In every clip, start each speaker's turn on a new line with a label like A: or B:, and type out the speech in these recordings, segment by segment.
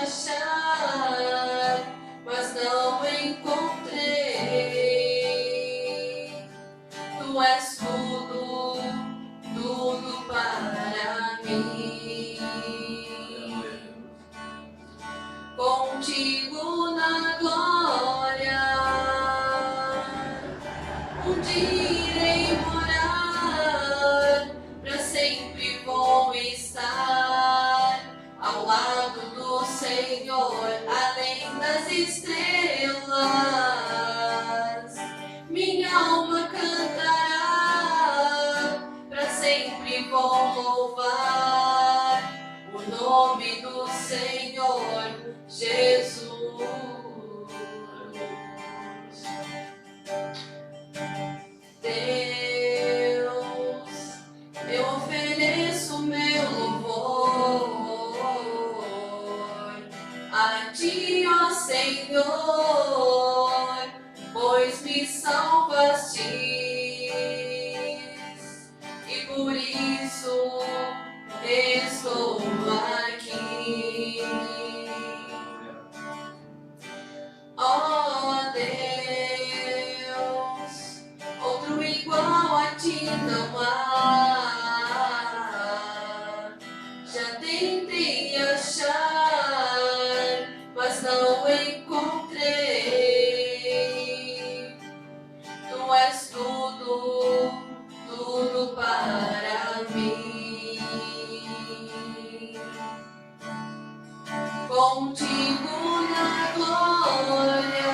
A: achar, mas não encontrei. Tu és tudo, tudo para mim. Contigo na glória, onde irei morar, pra sempre vou estar ao lado do Senhor, além das estrelas. Minha alma cantará, pra sempre vou louvar o nome do Senhor Jesus. Deus, eu ofereço meu louvor a ti, ó Senhor, pois me salvaste e por isso estou aqui. Ó Deus, outro igual a ti não há. Já tentei achar, mas não encontrei. Tu és tudo, tudo para mim. Contigo na glória,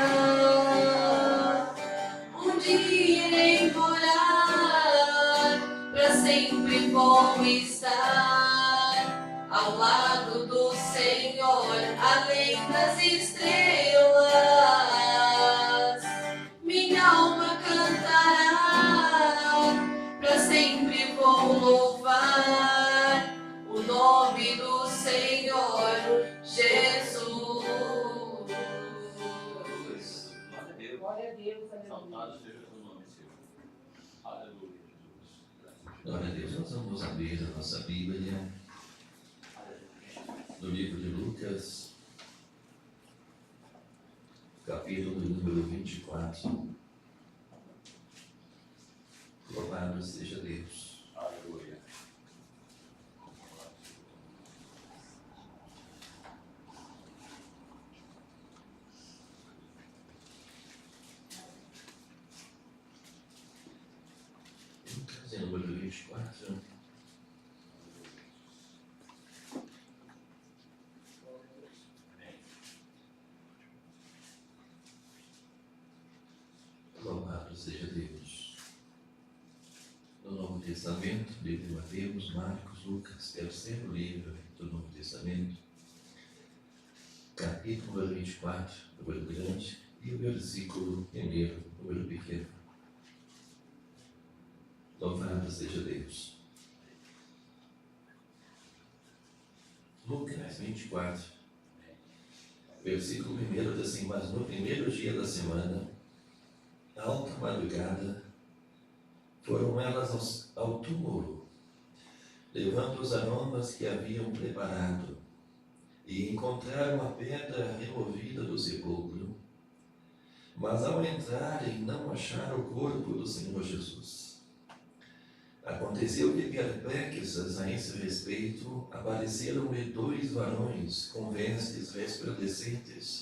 A: onde irei morar, pra sempre vou estar ao lado do Senhor, além das estrelas. Minha alma cantará, pra sempre vou louvar o nome do Senhor Jesus.
B: Glória a Deus,
C: Exaltado seja o teu nome, Senhor. Aleluia, Jesus.
D: Glória a Deus. Nós vamos abrir a nossa Bíblia no livro de Lucas, capítulo número 24. Louvado seja Deus.
C: Aleluia.
D: Lucas, número 24. Louvado seja Deus. No Novo Testamento, livro de Mateus, Marcos, Lucas, terceiro livro do Novo Testamento, capítulo 24, número grande, e o versículo primeiro, número pequeno. Louvado seja Deus. Lucas 24, versículo primeiro diz assim: mas no primeiro dia da semana, alta madrugada, foram elas ao túmulo, levando os aromas que haviam preparado, e encontraram a pedra removida do sepulcro, mas ao entrarem não acharam o corpo do Senhor Jesus. Aconteceu que, perplexas a esse respeito, apareceram-lhe dois varões com vestes resplandecentes.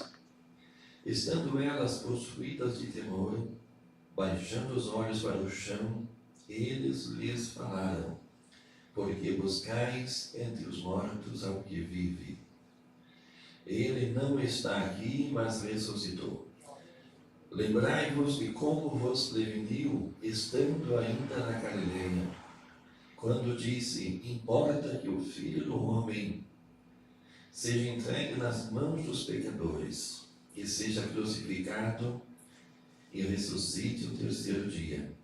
D: Estando elas possuídas de temor, baixando os olhos para o chão, eles lhes falaram: porque buscais entre os mortos ao que vive? Ele não está aqui, mas ressuscitou. Lembrai-vos de como vos preveniu, estando ainda na Galileia, quando disse: importa que o Filho do Homem seja entregue nas mãos dos pecadores, e seja crucificado e ressuscite o terceiro dia.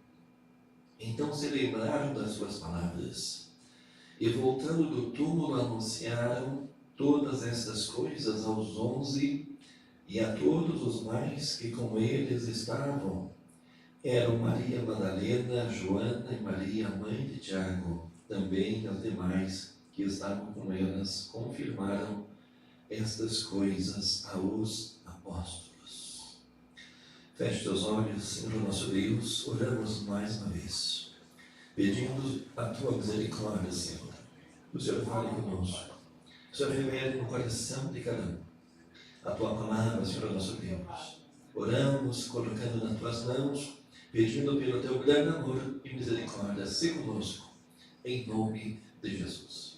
D: Então se lembraram das suas palavras, e voltando do túmulo anunciaram todas estas coisas aos 11 e a todos os mais que com eles estavam. Eram Maria Madalena, Joana e Maria, mãe de Tiago. Também as demais que estavam com elas confirmaram estas coisas aos apóstolos. Feche teus olhos, Senhor nosso Deus, oramos mais uma vez, pedindo a tua misericórdia, Senhor. O Senhor fale conosco. O Senhor revele no coração de cada um a tua palavra, Senhor nosso Deus. Oramos, colocando nas tuas mãos, pedindo pelo teu grande amor e misericórdia, se conosco, em nome de Jesus.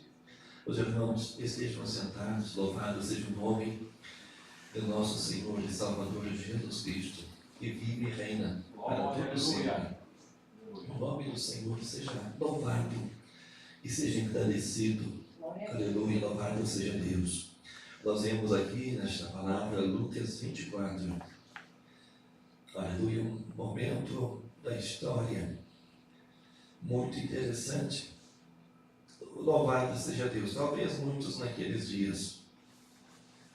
D: Os irmãos estejam sentados, louvado seja o nome do nosso Senhor e Salvador Jesus Cristo, que vive e reina para todo sempre. O nome do Senhor seja louvado e seja engrandecido. Aleluia, louvado seja Deus. Nós vemos aqui nesta palavra Lucas 24. Aleluia, um momento da história muito interessante. Louvado seja Deus. Talvez muitos naqueles dias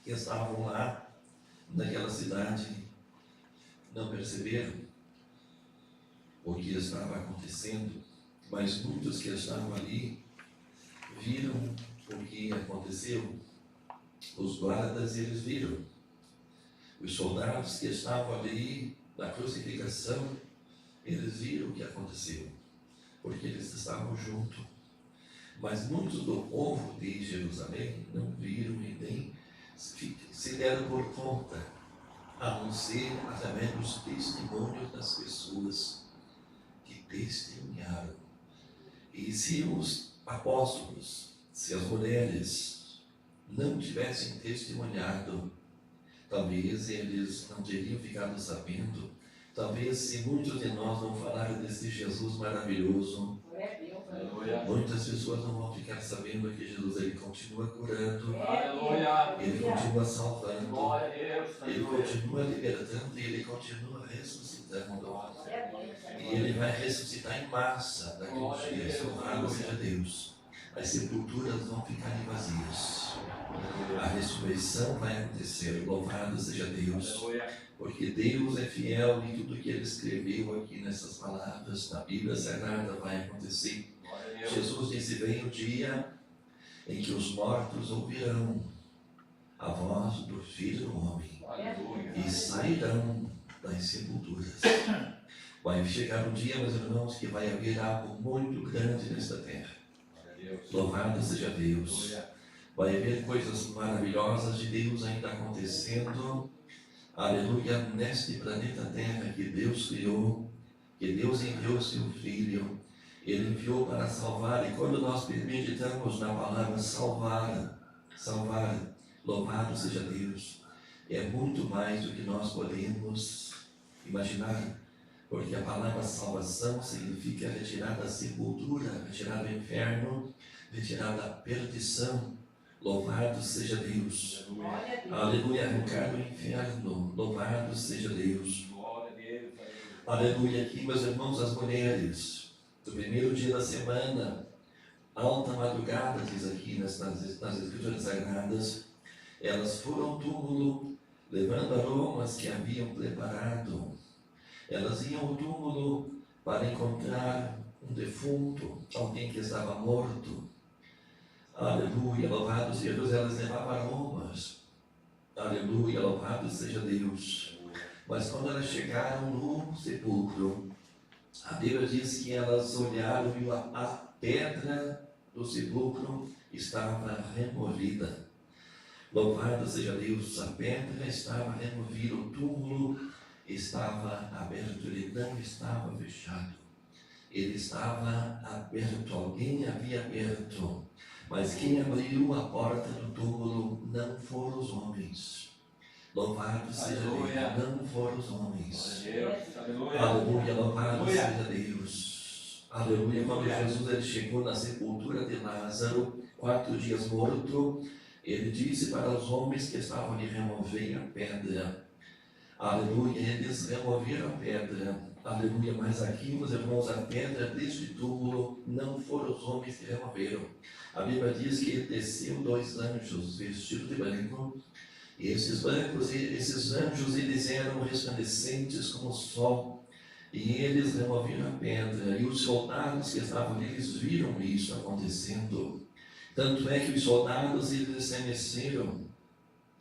D: que estavam lá, naquela cidade, não perceberam o que estava acontecendo, mas muitos que estavam ali viram o que aconteceu. Os guardas, eles viram. Os soldados que estavam ali na crucificação, eles viram o que aconteceu, porque eles estavam juntos. Mas muitos do povo de Jerusalém não viram e nem se deram por conta, a não ser através dos testemunhos das pessoas que testemunharam. E se os apóstolos, se as mulheres não tivessem testemunhado, talvez eles não teriam ficado sabendo. Talvez se muitos de nós não falaram desse Jesus maravilhoso, muitas pessoas não vão ficar sabendo que Jesus, ele continua curando, ele continua salvando, ele continua libertando e ele continua ressuscitando. E ele vai ressuscitar em massa daqueles dias. Louvado seja Deus. As sepulturas vão ficar vazias. A ressurreição vai acontecer. Louvado seja Deus. Porque Deus é fiel e tudo que ele escreveu aqui nessas palavras na Bíblia Sagrada vai acontecer. Jesus disse: vem o dia em que os mortos ouvirão a voz do Filho do Homem e sairão das sepulturas. Vai chegar um dia, meus irmãos, que vai haver algo muito grande nesta terra. Louvado seja Deus. Vai haver coisas maravilhosas de Deus ainda acontecendo. Aleluia, neste planeta Terra que Deus criou, que Deus enviou seu Filho, Ele enviou para salvar. E quando nós meditamos na palavra salvar, louvado seja Deus, é muito mais do que nós podemos imaginar, porque a palavra salvação significa retirar da sepultura, retirar do inferno, retirar da perdição. Louvado seja Deus. Aleluia, arrancar do inferno. Louvado seja Deus. Aleluia. Aqui, meus irmãos, as mulheres, do primeiro dia da semana, alta madrugada, diz aqui nas Escrituras Sagradas, elas foram ao túmulo, levando aromas que haviam preparado. Elas iam ao túmulo para encontrar um defunto, alguém que estava morto. Aleluia, louvado seja Deus. Elas levavam aromas. Aleluia, louvado seja Deus. Mas quando elas chegaram no sepulcro, a Bíblia diz que elas olharam e a pedra do sepulcro estava removida. Louvado seja Deus, a pedra estava removida, o túmulo estava aberto, ele não estava fechado. Ele estava aberto, alguém havia aberto. Mas quem abriu a porta do túmulo não foram os homens. Louvado seja Deus, não foram os homens. Aleluia, louvado seja Deus. Aleluia, quando Jesus ele chegou na sepultura de Lázaro, 4 dias morto, ele disse para os homens que estavam ali: removem a pedra. Aleluia, eles removeram a pedra. Aleluia, mas aqui, meus irmãos, a pedra deste túmulo não foram os homens que removeram. A Bíblia diz que desceu 2 anjos vestidos de branco, e esses anjos, eles eram resplandecentes como o sol, e eles removeram a pedra, e os soldados que estavam ali, eles viram isso acontecendo. Tanto é que os soldados, eles estremeceram,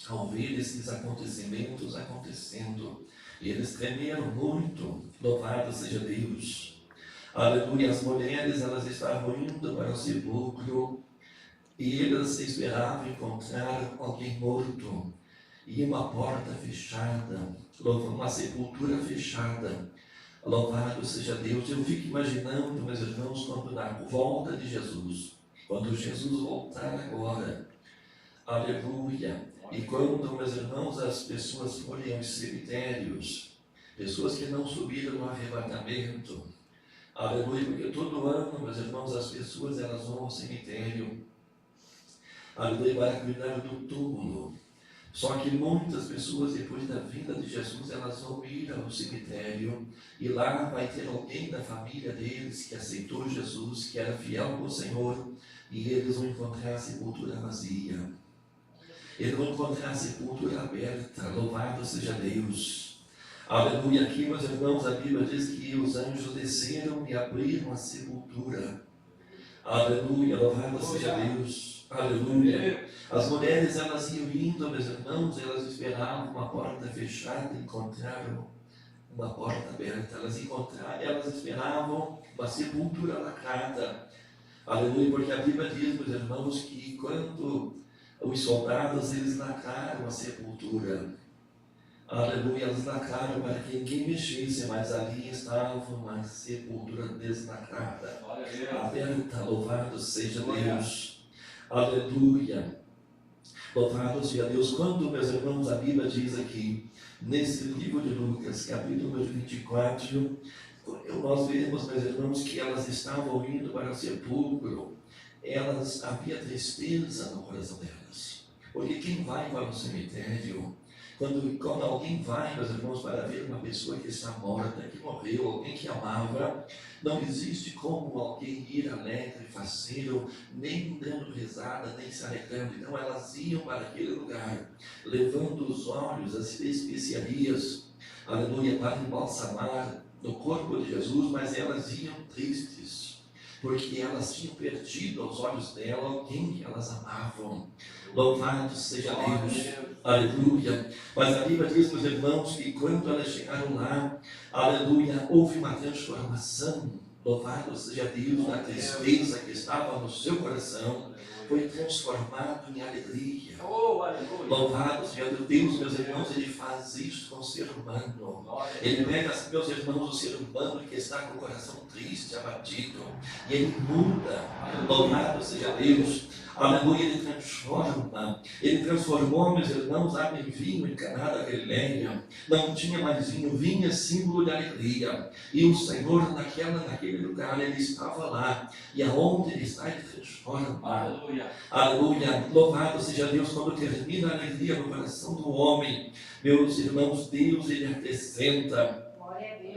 D: ao ver esses acontecimentos acontecendo. E eles tremeram muito. Louvado seja Deus. Aleluia. As mulheres, elas estavam indo para o sepulcro e elas esperavam encontrar alguém morto. E uma porta fechada, uma sepultura fechada. Louvado seja Deus. Eu fico imaginando, meus irmãos, quando na volta de Jesus, quando Jesus voltar agora, aleluia, e quando, meus irmãos, as pessoas forem aos cemitérios, pessoas que não subiram no arrebatamento, aleluia, porque todo ano, meus irmãos, as pessoas, elas vão ao cemitério, aleluia, para cuidar do túmulo. Só que muitas pessoas, depois da vinda de Jesus, elas vão ir ao cemitério e lá vai ter alguém da família deles que aceitou Jesus, que era fiel ao Senhor, e eles vão encontrar a sepultura vazia. Eles vão encontrar a sepultura aberta. Louvado seja Deus. Aleluia. Aqui, meus irmãos, a Bíblia diz que os anjos desceram e abriram a sepultura. Aleluia. Louvado seja Deus. Aleluia. As mulheres, elas iam indo, meus irmãos, elas esperavam uma porta fechada e encontraram uma porta aberta. Elas esperavam uma sepultura lacrada. Aleluia, porque a Bíblia diz, meus irmãos, que quando os soldados, eles lacraram a sepultura. Aleluia, eles lacraram para que ninguém mexesse, mas ali estava uma sepultura deslacrada, aberta. Louvado seja Deus. Aleluia. Louvado seja Deus. Quando, meus irmãos, a Bíblia diz aqui, nesse livro de Lucas, capítulo 24, nós vemos, meus irmãos, que elas estavam indo para o sepulcro. Havia tristeza no coração delas. Porque quem vai para o cemitério, quando alguém vai, meus irmãos, para ver uma pessoa que está morta, que morreu, alguém que amava, não existe como alguém ir alegre, faceiro, nem dando risada, nem se alegrando. Então elas iam para aquele lugar, levando os olhos, as especiarias, aleluia, para embalsamar no corpo de Jesus, mas elas iam tristes, porque elas tinham perdido aos olhos dela alguém que elas amavam. Louvado seja Deus. Aleluia. Mas a Bíblia diz, meus irmãos, que quando elas chegaram lá, aleluia, houve uma transformação. Louvado seja Deus. Na tristeza que estava no seu coração, foi transformado em alegria. Louvado seja Deus, meus irmãos. Ele faz isso com o ser humano. Ele pega, meus irmãos, o ser humano que está com o coração triste, abatido, e ele muda. Louvado seja Deus. Aleluia, ele transforma. Ele transformou, meus irmãos, água em vinho em Caná da Galileia. Não tinha mais vinho, vinho é símbolo de alegria. E o Senhor naquele lugar, ele estava lá. E aonde ele está, ele transforma. Aleluia. Aleluia. Louvado seja Deus. Quando termina a alegria no coração do homem, meus irmãos, Deus, ele acrescenta.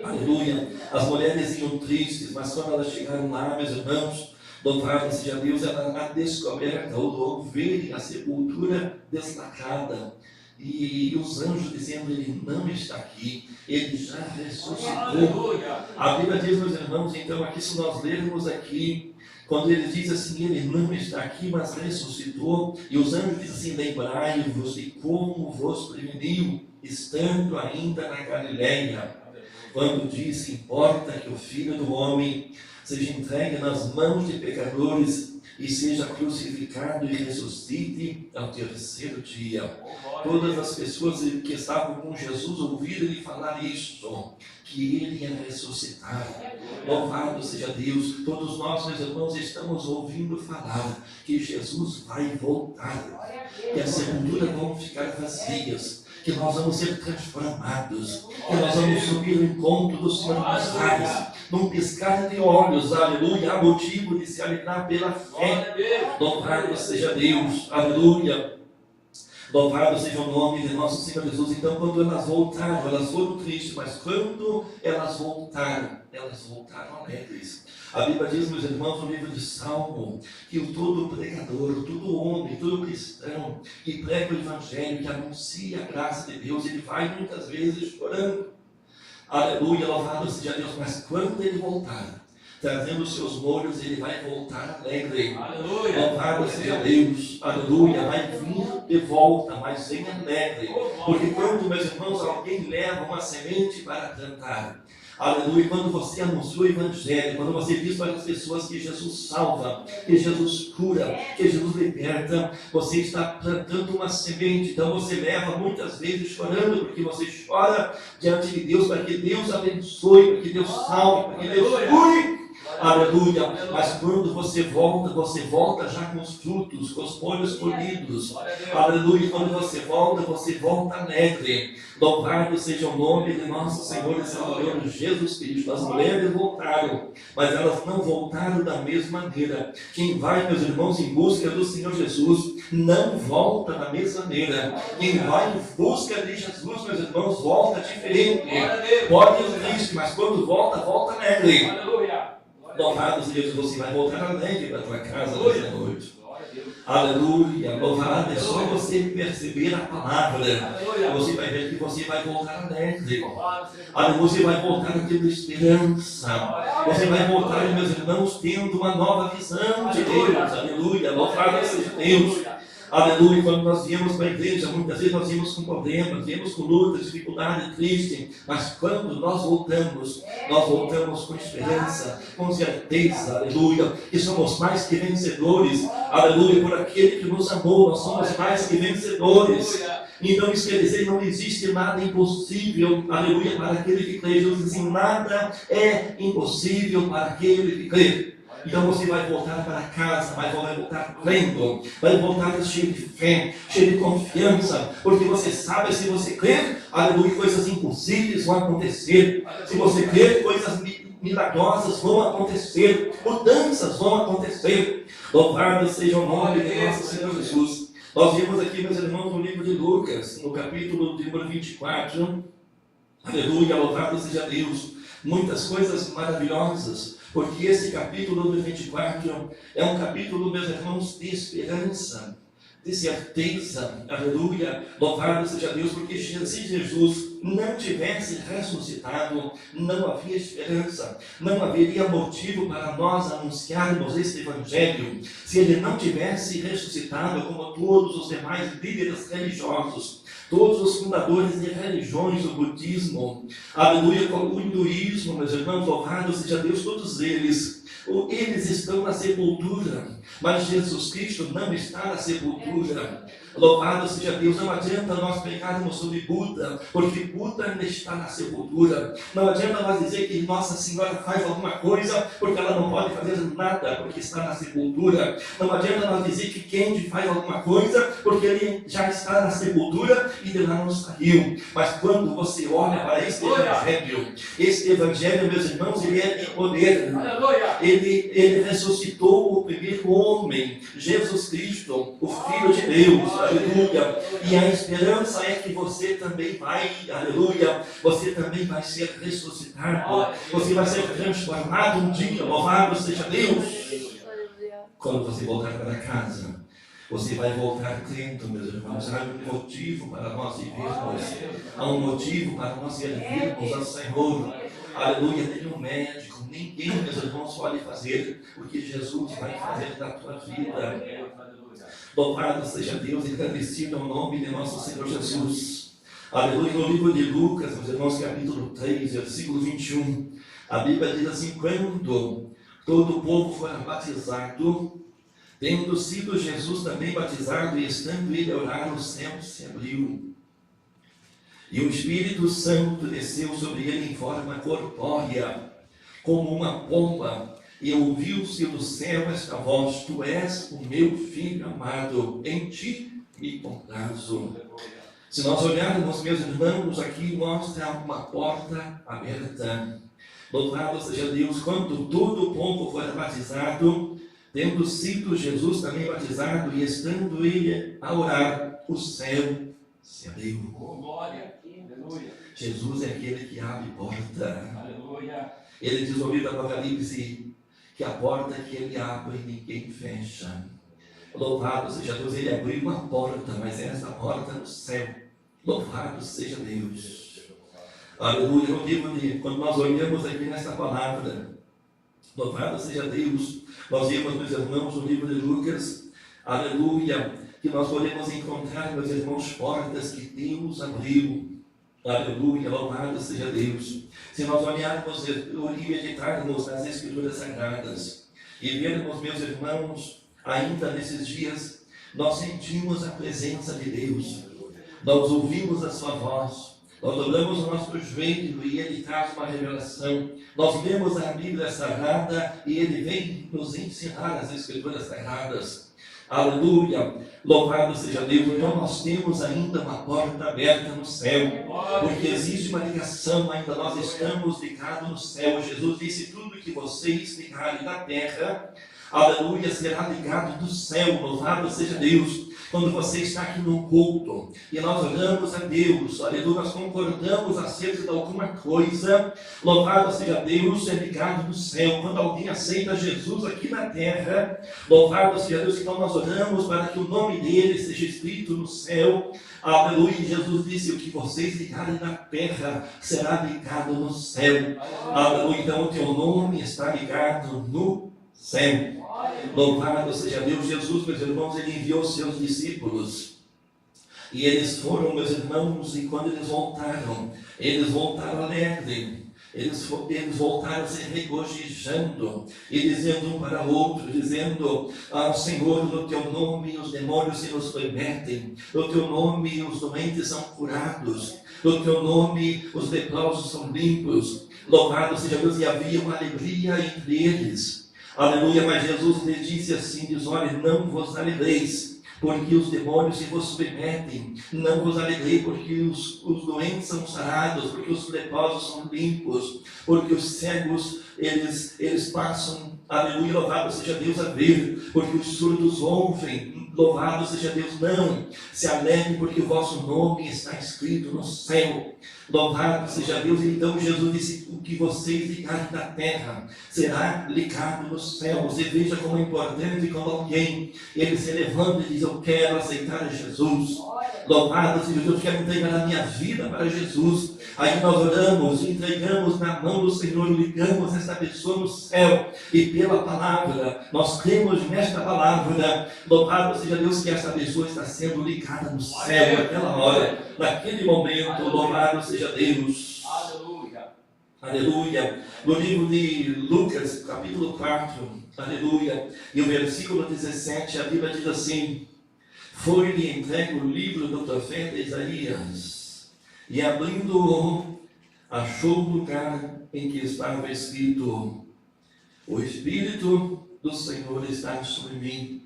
D: Aleluia. As mulheres iam tristes, mas quando elas chegaram lá, meus irmãos, louvado seja Deus, ela a descoberta, ou verem a sepultura deslacrada, e os anjos dizendo, ele não está aqui, ele já ressuscitou. A Bíblia diz, meus irmãos, então aqui, se nós lermos aqui, quando ele diz assim, ele não está aqui, mas ressuscitou, e os anjos dizem assim, lembrai-vos de como vos preveniu, estando ainda na Galileia, quando disse, importa que o Filho do Homem seja entregue nas mãos de pecadores e seja crucificado e ressuscite ao terceiro dia. Todas as pessoas que estavam com Jesus ouviram ele falar isso, que ele ia ressuscitar. Louvado seja Deus. Todos nós, meus irmãos, estamos ouvindo falar que Jesus vai voltar, que as sepulturas vão ficar vazias, que nós vamos ser transformados, que nós vamos subir ao encontro do Senhor nos ares, num piscar de olhos. Aleluia. Há motivo de se alegrar pela fé. Louvado seja Deus. Aleluia. Louvado seja o nome de nosso Senhor Jesus. Então, quando elas voltaram, elas foram tristes, mas quando elas voltaram alegres. A Bíblia diz, meus irmãos, no livro de Salmo, que todo pregador, todo homem, todo cristão que prega o Evangelho, que anuncia a graça de Deus, ele vai muitas vezes chorando. Aleluia, louvado seja Deus. Mas quando ele voltar, trazendo os seus molhos, ele vai voltar alegre.
C: Aleluia.
D: Louvado seja Deus, aleluia, vai vir de volta, mas vem alegre. Porque quando, meus irmãos, alguém leva uma semente para plantar, aleluia, quando você anuncia o Evangelho, quando você diz para as pessoas que Jesus salva, que Jesus cura, que Jesus liberta, você está plantando uma semente. Então você leva muitas vezes chorando, porque você chora diante de Deus, para que Deus abençoe, para que Deus salve, para que Deus cure. Aleluia. Mas quando você volta já com os frutos, com os folhos colhidos. Aleluia. Quando você volta alegre. Louvado seja o nome de nosso Senhor e Salvador Jesus Cristo. As mulheres voltaram, mas elas não voltaram da mesma maneira. Quem vai, meus irmãos, em busca do Senhor Jesus, não volta da mesma maneira. Quem vai em busca de Jesus, meus irmãos, volta diferente. Pode ir triste, mas quando volta alegre.
C: Aleluia.
D: Louvado seja Deus, você vai voltar alegre para a tua casa nesta noite. Aleluia, louvado, é só você perceber a palavra. Você vai ver que você vai voltar alegre. Aleluia, você vai voltar tendo esperança. Você vai voltar, meus irmãos, tendo uma nova visão de Deus. Aleluia, louvado seja Deus. Aleluia, quando nós viemos para a igreja, muitas vezes nós viemos com problemas, viemos com lutas, dificuldade, triste, mas quando nós voltamos com esperança, com certeza, aleluia, que somos mais que vencedores, aleluia, por aquele que nos amou, nós somos mais que vencedores. Então isso quer dizer, não existe nada impossível, aleluia, para aquele que crê. Jesus diz assim, nada é impossível para aquele que crê. Então você vai voltar para casa, vai voltar crendo, vai voltar cheio de fé, cheio de confiança, porque você sabe, se você crer, aleluia, coisas impossíveis vão acontecer. Se você crer, coisas milagrosas vão acontecer, mudanças vão acontecer. Louvado seja o nome de nosso Senhor Jesus. Nós vimos aqui, meus irmãos, no livro de Lucas, no capítulo de número 24, aleluia, louvado seja Deus, muitas coisas maravilhosas. Porque esse capítulo do 24 é um capítulo, meus irmãos, de esperança, de certeza, aleluia, louvado seja Deus, porque se Jesus não tivesse ressuscitado, não havia esperança, não haveria motivo para nós anunciarmos este Evangelho. Se ele não tivesse ressuscitado, como todos os demais líderes religiosos, todos os fundadores de religiões, o budismo, aleluia, o hinduísmo, meus irmãos, louvado seja Deus, todos eles estão na sepultura, mas Jesus Cristo não está na sepultura. Louvado seja Deus, não adianta nós pregarmos sobre Buda, porque Buda ainda está na sepultura. Não adianta nós dizer que Nossa Senhora faz alguma coisa, porque ela não pode fazer nada, porque está na sepultura. Não adianta nós dizer que Kendi faz alguma coisa, porque ele já está na sepultura e de lá não saiu. Mas quando você olha para este Evangelho, meus irmãos, ele é de poder. Ele ressuscitou o primeiro homem, Jesus Cristo, o Filho de Deus. Aleluia, e a esperança é que você também vai, aleluia, você também vai ser ressuscitado, você vai ser transformado um dia, louvado seja Deus. Quando você voltar para casa, você vai voltar crendo, meus irmãos. Há um motivo para nós vivermos, há um motivo para nós servirmos ao Senhor. Aleluia, nenhum médico, ninguém, meus irmãos, pode fazer o que Jesus vai fazer na tua vida. Louvado seja Deus, engrandecido é o nome de nosso Senhor Jesus. Aleluia, no livro de Lucas, meus irmãos, capítulo 3, versículo 21, a Bíblia diz assim, quando todo o povo fora batizado, tendo sido Jesus também batizado, e estando ele a orar, o céu se abriu, e o Espírito Santo desceu sobre ele em forma corpórea, como uma pomba, e ouviu-se do céu esta voz, tu és o meu filho amado, em ti me comprazo. Se nós olharmos, meus irmãos, aqui mostra uma porta aberta. Louvado seja Deus, quando todo o povo foi batizado, tendo sido Jesus também batizado, e estando ele a orar, o céu se abriu. Jesus é aquele que abre porta. Aleluia. Ele diz no livro do Apocalipse que a porta que ele abre ninguém fecha. Louvado seja Deus, ele abriu uma porta, mas essa porta no céu. Louvado seja Deus. Aleluia. No livro de, quando nós olhamos aqui nessa palavra, Louvado seja Deus. Nós vimos, meus irmãos, no livro de Lucas, aleluia, que nós podemos encontrar, meus irmãos, portas que Deus abriu. Aleluia, louvado seja Deus. Se nós olharmos e meditarmos nas Escrituras Sagradas e vermos, meus irmãos, ainda nesses dias, nós sentimos a presença de Deus, nós ouvimos a sua voz, nós dobramos o nosso joelho e Ele traz uma revelação. Nós lemos a Bíblia Sagrada e Ele vem nos ensinar as Escrituras Sagradas. Aleluia, louvado seja Deus. Então nós temos ainda uma porta aberta no céu, porque existe uma ligação ainda, nós estamos ligados no céu. Jesus disse: tudo que vocês ligarem na terra, aleluia, será ligado do céu. Louvado seja Deus. Quando você está aqui no culto e nós oramos a Deus, aleluia, nós concordamos acerca de alguma coisa, louvado seja Deus, é ligado no céu. Quando alguém aceita Jesus aqui na terra, louvado seja Deus, então nós oramos para que o nome dele seja escrito no céu, aleluia. Jesus disse: o que vocês ligarem na terra será ligado no céu, aleluia. Então o teu nome está ligado no céu. Louvado seja Deus. Jesus, meus irmãos, ele enviou seus discípulos e eles foram, meus irmãos, e quando eles voltaram alegres, eles voltaram se regozijando e dizendo um para o outro, dizendo: Senhor, no teu nome os demônios se nos submetem, no teu nome os doentes são curados, no teu nome os leprosos são limpos. Louvado seja Deus. E havia uma alegria entre eles. Aleluia, mas Jesus lhes disse assim, diz: olha, não vos alegreis, porque os demônios se vos submetem, não vos alegrei, porque os doentes são sarados, porque os leprosos são limpos, porque os cegos, eles passam, aleluia, louvado seja Deus, a ver, porque os surdos ouvem, louvado seja Deus. Não, se alegre, porque o vosso nome está escrito no céu. Louvado seja Deus. Então Jesus disse: o que vocês ligarem na terra será ligado no céu. Você veja como é importante quando alguém ele se levanta e diz: eu quero aceitar Jesus. Louvado seja Deus, eu quero entregar a minha vida para Jesus. Aí nós oramos, entregamos na mão do Senhor, ligamos essa pessoa no céu, e pela palavra, nós cremos nesta palavra, louvado seja Deus, que essa pessoa está sendo ligada no céu naquela hora, naquele momento. Louvado seja Deus.
C: Aleluia.
D: Aleluia. No livro de Lucas, capítulo 4, aleluia, e o versículo 17, a Bíblia diz assim: foi-lhe entregue o livro do profeta Isaías, e abrindo-o, achou o lugar em que estava escrito: o Espírito do Senhor está sobre mim,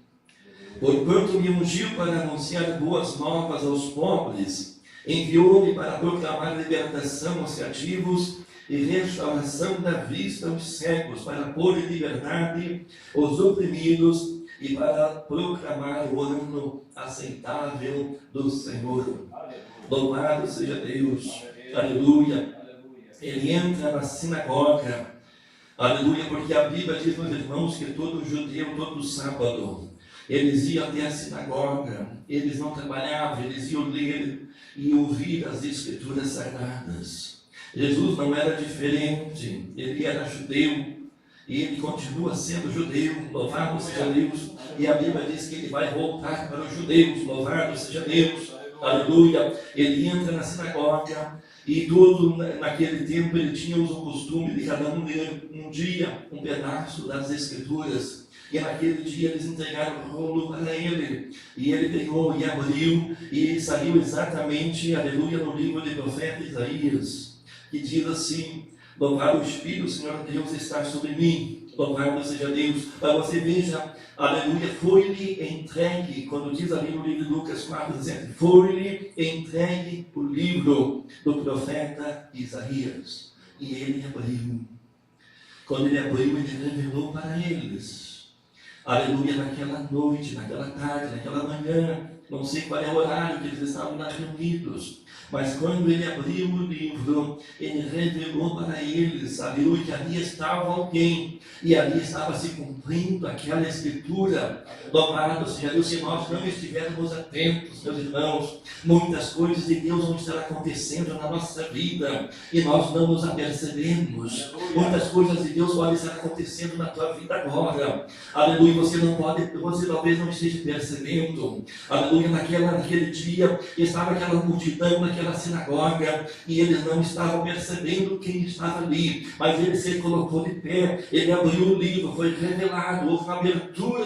D: porquanto me ungiu para anunciar boas novas aos pobres, enviou-me para proclamar libertação aos cativos e restauração da vista aos cegos, para pôr em liberdade os oprimidos e para proclamar o ano aceitável do Senhor. Louvado seja Deus. Aleluia. Ele entra na sinagoga. Aleluia, porque a Bíblia diz, meus irmãos, que todo judeu, todo sábado, eles iam até a sinagoga, eles não trabalhavam, eles iam ler e ouvir as Escrituras Sagradas. Jesus não era diferente, ele era judeu, e ele continua sendo judeu, louvado seja Deus, e a Bíblia diz que ele vai voltar para os judeus, louvado seja Deus, aleluia. Ele entra na sinagoga, e todo naquele tempo ele tinha o costume de cada um ler um dia um pedaço das Escrituras, e naquele dia eles entregaram o rolo para ele, e ele pegou e abriu, e saiu exatamente, aleluia, no livro do profeta Isaías, que diz assim: louvado o Espírito, Senhor Deus, está sobre mim. Louvado seja Deus. Para você veja, aleluia, foi-lhe entregue, quando diz ali no livro de Lucas 4:17, foi-lhe entregue o livro do profeta Isaías. E ele abriu. Quando ele abriu, ele revelou para eles. Aleluia, naquela noite, naquela tarde, naquela manhã, não sei qual é o horário que eles estavam lá reunidos, mas quando ele abriu o livro, ele revelou para eles, aleluia, que ali estava alguém, e ali estava se cumprindo aquela escritura. Louvado seja Deus. Se nós não estivermos atentos, meus irmãos, muitas coisas de Deus vão estar acontecendo na nossa vida, e nós não nos apercebemos. Muitas coisas de Deus podem estar acontecendo na tua vida agora, aleluia, você talvez não esteja percebendo, aleluia. Naquele dia, estava aquela multidão naquela sinagoga, e eles não estavam percebendo quem estava ali, mas ele se colocou de pé, ele abriu o livro, foi revelado, houve uma abertura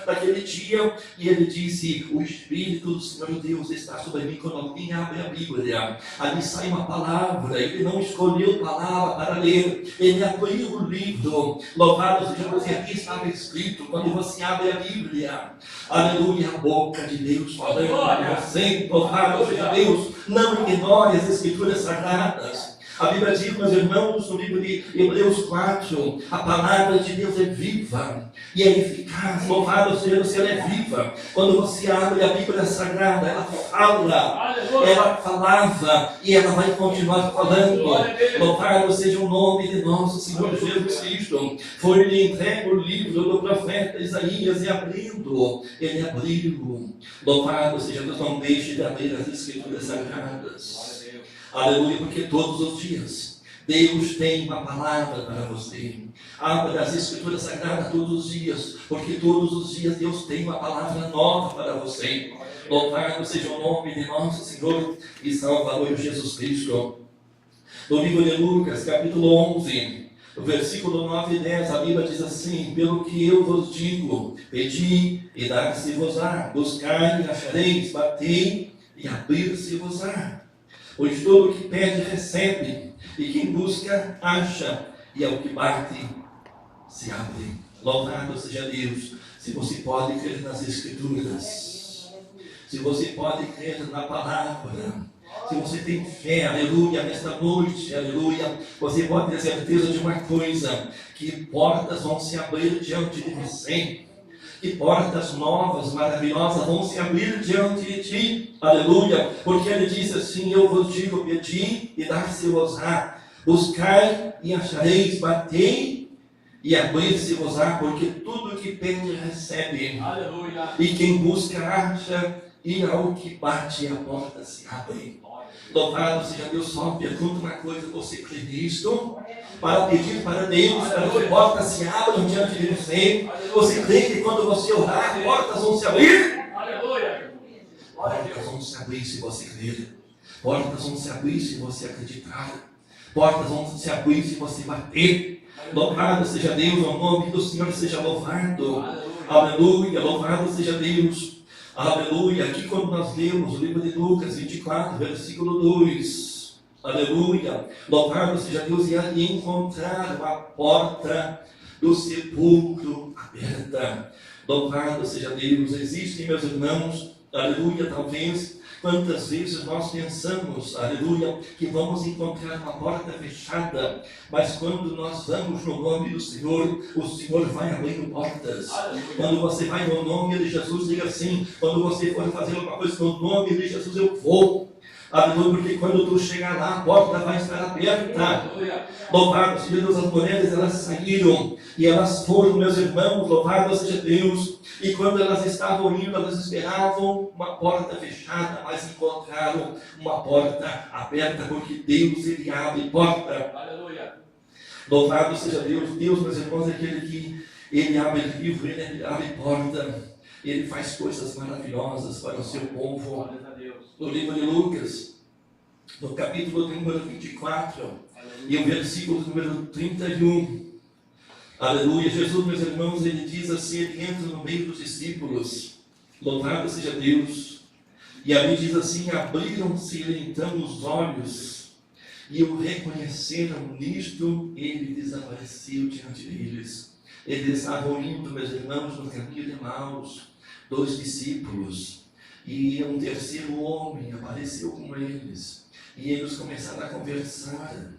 D: daquele dia, e ele disse: o Espírito do Senhor Deus está sobre mim. Quando alguém abre a Bíblia, ali sai uma palavra, ele não escolheu palavra para ler, ele abriu o livro, louvado seja Deus, e aqui estava escrito, quando você abre a Bíblia, aleluia, a boca de Deus falando para você, louvado seja Deus. Não ignore as Escrituras Sagradas. A Bíblia diz, meus irmãos, no livro de Hebreus 4, a palavra de Deus é viva e é eficaz. Louvado seja Deus, ela é viva. Quando você abre a Bíblia Sagrada, ela fala, ela falava e ela vai continuar falando. Louvado seja o nome de nosso Senhor Jesus Cristo. Foi-lhe entregue o livro do profeta Isaías, e abrindo, ele abriu. Louvado seja Deus, não deixe de abrir as Escrituras Sagradas. Aleluia, porque todos os dias Deus tem uma palavra para você. Abra as Escrituras Sagradas todos os dias, porque todos os dias Deus tem uma palavra nova para você. Louvado seja o nome de nosso Senhor e Salvador Jesus Cristo. No livro de Lucas, capítulo 11, no versículo 9 e 10, a Bíblia diz assim: pelo que eu vos digo, pedi e dar-se-vos-á, buscai e achareis, batei e abrir-se-vos-á. Pois todo o que pede, recebe, e quem busca, acha, e ao que bate, se abre. Louvado seja Deus. Se você pode crer nas Escrituras, se você pode crer na palavra, se você tem fé, aleluia, nesta noite, aleluia, você pode ter certeza de uma coisa, que portas vão se abrir diante de você. Que portas novas, maravilhosas vão se abrir diante de ti, aleluia, porque ele disse assim: eu vos digo, pedi e dar-se-vos-á, buscai e achareis, batei e abrir-se-vos-á, porque tudo que pede recebe, aleluia. E quem busca acha, e ao que bate a porta se abre. Louvado seja Deus. Só pergunta uma coisa: você crê nisto? Para pedir para Deus, para que portas se abram diante de você. Você crê que quando você orar, portas vão se abrir? Aleluia! Portas vão se abrir se você crer. Portas vão se abrir se você acreditar. Portas vão se abrir se você bater. Louvado seja Deus, o nome do Senhor seja louvado. Aleluia! Louvado seja Deus. Aleluia. Aqui quando nós lemos o livro de Lucas 24, versículo 2. Aleluia, louvado seja Deus, e ali encontraram a porta do sepulcro aberta. Louvado seja Deus. Existem, meus irmãos, aleluia, talvez quantas vezes nós pensamos, aleluia, que vamos encontrar uma porta fechada, mas quando nós vamos no nome do Senhor, o Senhor vai abrindo portas. Aleluia. Quando você vai no nome de Jesus, diga assim: quando você for fazer alguma coisa no nome de Jesus, eu vou. Aleluia, porque quando tu chegar lá, a porta vai estar aberta. Louvado seja Deus. As mulheres, elas saíram e elas foram, meus irmãos, louvado seja Deus. E quando elas estavam indo, elas esperavam uma porta fechada, mas encontraram uma porta aberta, porque Deus, ele abre porta. Aleluia. Louvado seja Deus. Deus, meus irmãos, é aquele que ele abre livro, ele abre porta, ele faz coisas maravilhosas para o seu povo. No livro de Lucas, no capítulo número 24, e o versículo número 31, aleluia, Jesus, meus irmãos, ele diz assim, ele entra no meio dos discípulos, louvado seja Deus, e ali diz assim: abriram-se então os olhos, e o reconheceram, nisto ele desapareceu diante deles. Eles estavam indo, meus irmãos, no caminho de Emaús, 2 discípulos, e um terceiro homem apareceu com eles, e eles começaram a conversar.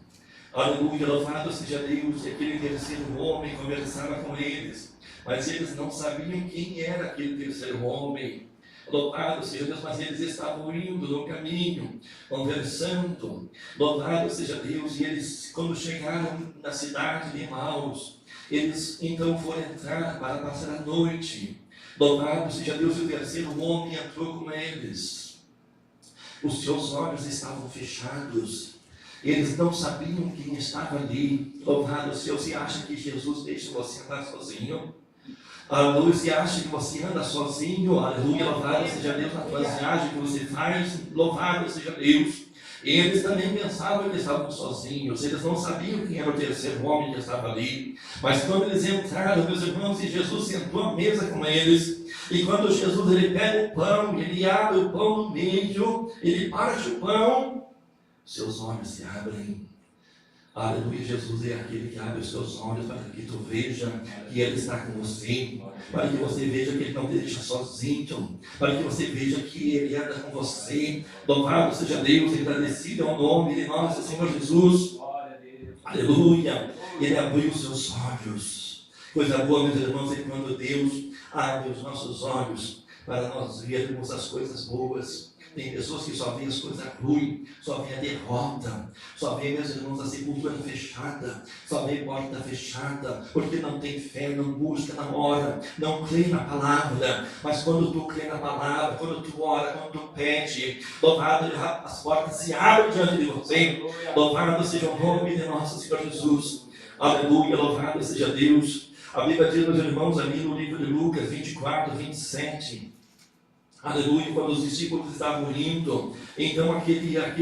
D: Aleluia, louvado seja Deus. Aquele terceiro homem conversava com eles, mas eles não sabiam quem era aquele terceiro homem. Louvado seja Deus, mas eles estavam indo no caminho, conversando. Louvado seja Deus. E eles, quando chegaram na cidade de Emaús, eles então foram entrar para passar a noite. Louvado seja Deus. E o terceiro homem entrou com eles. Os seus olhos estavam fechados. Eles não sabiam quem estava ali. Louvado seja Deus. Você acha que Jesus deixa você andar sozinho? Aleluia, você acha que você anda sozinho? Aleluia, louvado seja Deus na tua viagem que você faz. Louvado seja Deus. Eles também pensavam que eles estavam sozinhos. Eles não sabiam quem era o terceiro homem que estava ali. Mas quando eles entraram, meus irmãos, e Jesus sentou à mesa com eles. E quando Jesus ele pega o pão, ele abre o pão no meio, ele parte o pão, seus olhos se abrem. Aleluia, Jesus é aquele que abre os seus olhos para que tu veja que Ele está com você, para que você veja que Ele não te deixa sozinho, para que você veja que Ele anda com você. Louvado seja Deus, agradecido é o nome de nosso Senhor Jesus. Aleluia, Ele abriu os seus olhos. Coisa boa, meus irmãos, é quando Deus abre os nossos olhos para nós vermos as coisas boas. Tem pessoas que só veem as coisas ruins, só veem a derrota, só veem, meus irmãos, a sepultura fechada, só veem porta fechada, porque não tem fé, não busca, não ora, não crê na palavra. Mas quando tu crê na palavra, quando tu ora, quando tu pede, louvado, as portas se abrem diante de você. Louvado seja o nome de nosso Senhor Jesus. Aleluia, louvado seja Deus. A Bíblia diz, meus irmãos, ali no livro de Lucas 24, 27. Aleluia, quando os discípulos estavam indo, então a Bíblia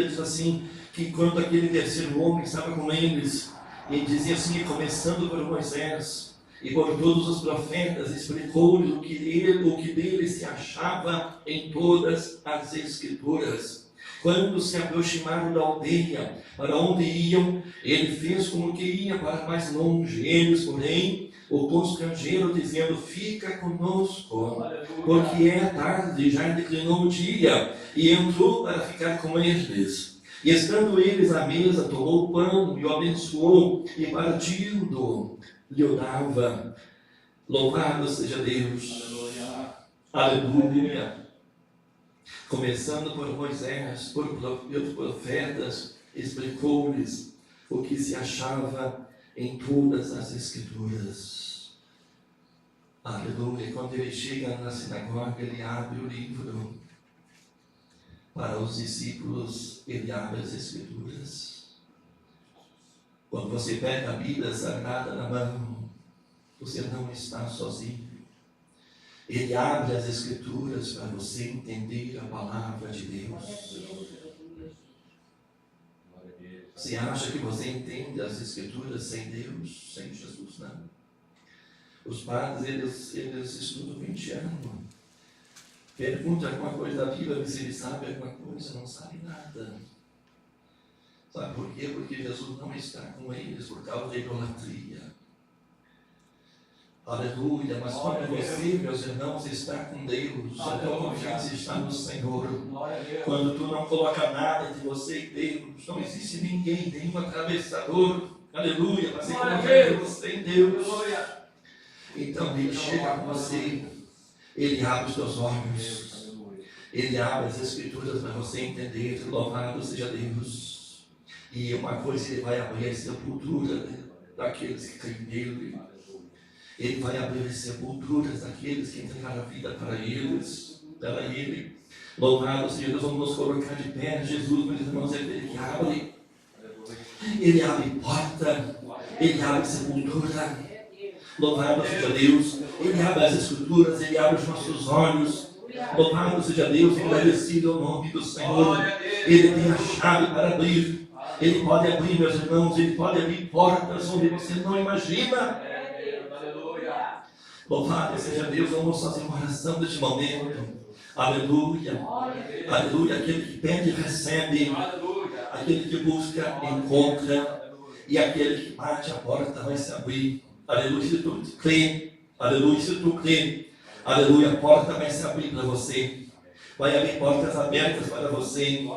D: diz assim, que quando aquele terceiro homem estava com eles, ele dizia assim, começando por Moisés e por todos os profetas, explicou-lhes o que dele se achava em todas as Escrituras. Quando se aproximaram da aldeia para onde iam, ele fez como que ia para mais longe. Eles, porém, o constrangeram, dizendo, fica conosco, porque é tarde, já declinou o dia. E entrou para ficar com eles. E estando eles à mesa, tomou o pão e o abençoou, e partindo, lhe o dava. Louvado seja Deus. Aleluia. Começando por Moisés, pelos profetas, explicou-lhes o que se achava em todas as Escrituras. Aleluia. Quando ele chega na sinagoga, ele abre o livro. Para os discípulos, ele abre as Escrituras. Quando você pega a Bíblia Sagrada na mão, você não está sozinho. Ele abre as Escrituras para você entender a palavra de Deus. Você acha que você entende as Escrituras sem Deus, sem Jesus? Não. Os padres, eles estudam 20 anos. Pergunta alguma coisa da Bíblia, se ele sabe alguma coisa, não sabe nada. Sabe por quê? Porque Jesus não está com eles por causa da idolatria. Aleluia, mas quando você, meus irmãos, está com Deus, a tua confiança está no Senhor. Quando tu não coloca nada entre você e Deus, não existe ninguém, nenhum atravessador, aleluia, para você colocar você em Deus. Então Ele chega com você, Ele abre os teus olhos, Ele abre as Escrituras para você entender, louvado seja Deus. E uma coisa, Ele vai abrir a sepultura daqueles que creem nele. Ele vai abrir as sepulturas daqueles que entregaram a vida para Ele. Louvado seja Deus, vamos nos colocar de pé. Jesus, meus irmãos, é Ele que abre. Ele abre porta, Ele abre sepultura. Louvado seja Deus. Ele abre as Escrituras, Ele abre os nossos olhos. Louvado seja Deus, agradecido ao nome do Senhor. Ele tem a chave para abrir. Ele pode abrir, meus irmãos, Ele pode abrir portas onde você não imagina. Louvado seja Deus, vamos fazer uma oração neste momento. Aleluia. Aleluia. Aquele que pede, recebe. Aquele que busca, encontra. E aquele que bate, a porta vai se abrir. Aleluia. Se tu crê, aleluia. Se tu crê, aleluia. A porta vai se abrir para você. Vai abrir portas abertas para você.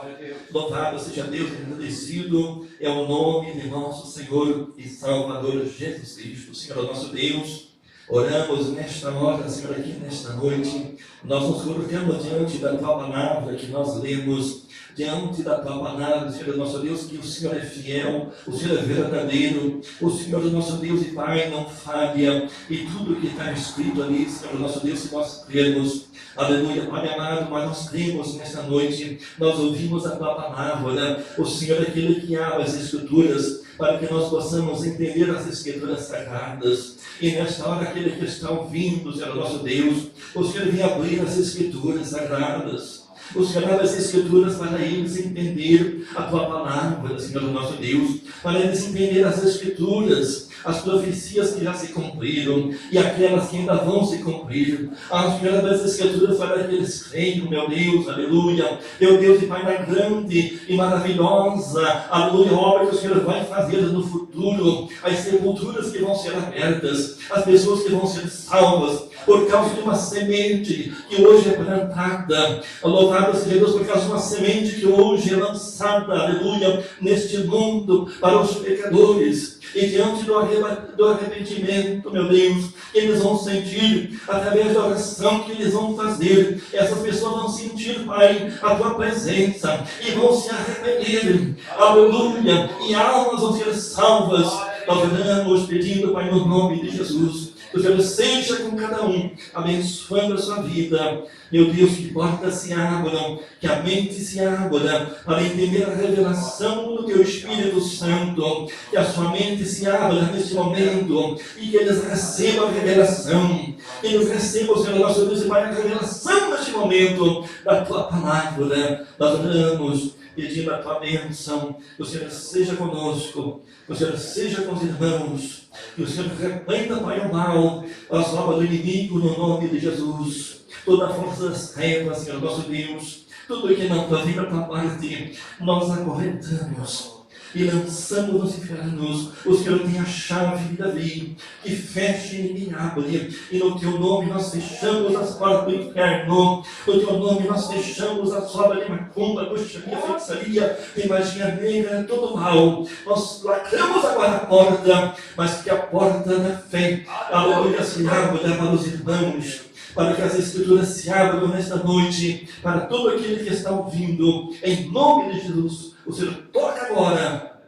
D: Louvado seja Deus, agradecido é o nome de nosso Senhor e Salvador Jesus Cristo. Senhor, nosso Deus, Oramos nesta hora, Senhor, aqui nesta noite. Nós nos colocamos diante da Tua palavra que nós lemos, diante da Tua palavra, Senhor nosso Deus, que o Senhor é fiel, o Senhor é verdadeiro, o Senhor nosso Deus e Pai não falha, e tudo que está escrito ali, Senhor nosso Deus, se nós cremos, aleluia, Pai amado, mas nós cremos nesta noite, nós ouvimos a Tua palavra, o Senhor é aquele que abre as Escrituras, para que nós possamos entender as Escrituras sagradas. E nesta hora, aquele que está ouvindo, Senhor nosso Deus, o Senhor vem abrir as Escrituras sagradas. O Senhor abre as Escrituras para eles entender a Tua palavra, Senhor nosso Deus, para eles entender as Escrituras, as profecias que já se cumpriram e aquelas que ainda vão se cumprir. A Senhor abre as Escrituras para que eles creiam, meu Deus, aleluia. Meu Deus e Pai, na grande e maravilhosa, aleluia, obra que o Senhor vai fazer no futuro, as sepulturas que vão ser abertas, as pessoas que vão ser salvas, por causa de uma semente que hoje é plantada. Louvado seja Deus, por causa de uma semente que hoje é lançada, aleluia, neste mundo para os pecadores. E diante do arrependimento, meu Deus, eles vão sentir, através da oração que eles vão fazer, essas pessoas vão sentir, Pai, a Tua presença e vão se arrepender, aleluia, e almas vão ser salvas. Nós oramos pedindo, Pai, no nome de Jesus, que o Senhor seja com cada um, abençoando a sua vida. Meu Deus, que portas se abram, que a mente se abra, para entender a revelação do Teu Espírito Santo, que a sua mente se abra neste momento, e que eles recebam a revelação, que eles recebam, Senhor nosso Deus e Pai, a revelação neste momento da Tua palavra. Nós oramos pedindo a Tua bênção, que o Senhor seja conosco, que o Senhor seja com os irmãos, que o Senhor repreenda, Pai, o mal, as obras do inimigo, no nome de Jesus. Toda a força das trevas, Senhor nosso Deus, tudo que não pode vir da Tua parte, nós acorrentamos e lançamos nos infernos. O Senhor tem a chave de Davi, que fecha e ninguém abre, e no Teu nome nós fechamos as portas do inferno. No Teu nome nós fechamos as obras de macumba, bruxaria, feitiçaria, de magia negra, todo mal. Nós lacramos agora a porta, mas que a porta da fé, aleluia, se abra para os irmãos, para que as Escrituras se abram nesta noite, para todo aquele que está ouvindo, em nome de Jesus. O Senhor toca agora,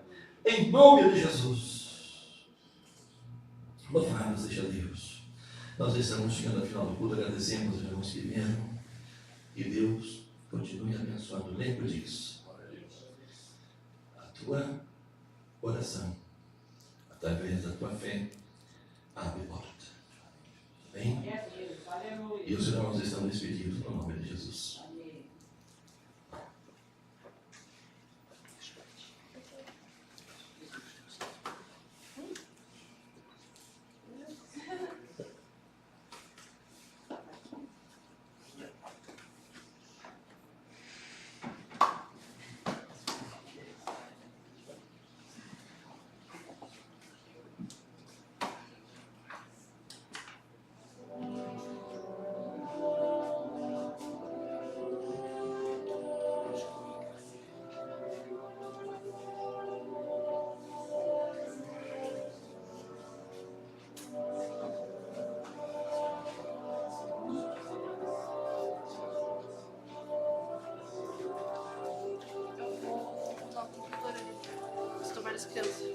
D: em nome de Jesus. Louvado seja Deus. Nós estamos chegando ao final do culto, agradecemos os irmãos que vieram, e Deus continue abençoando. Lembre disso. A tua oração, através da tua fé, abre porta. Amém? E os irmãos estão despedidos no nome de Jesus.
B: Tomar as crianças.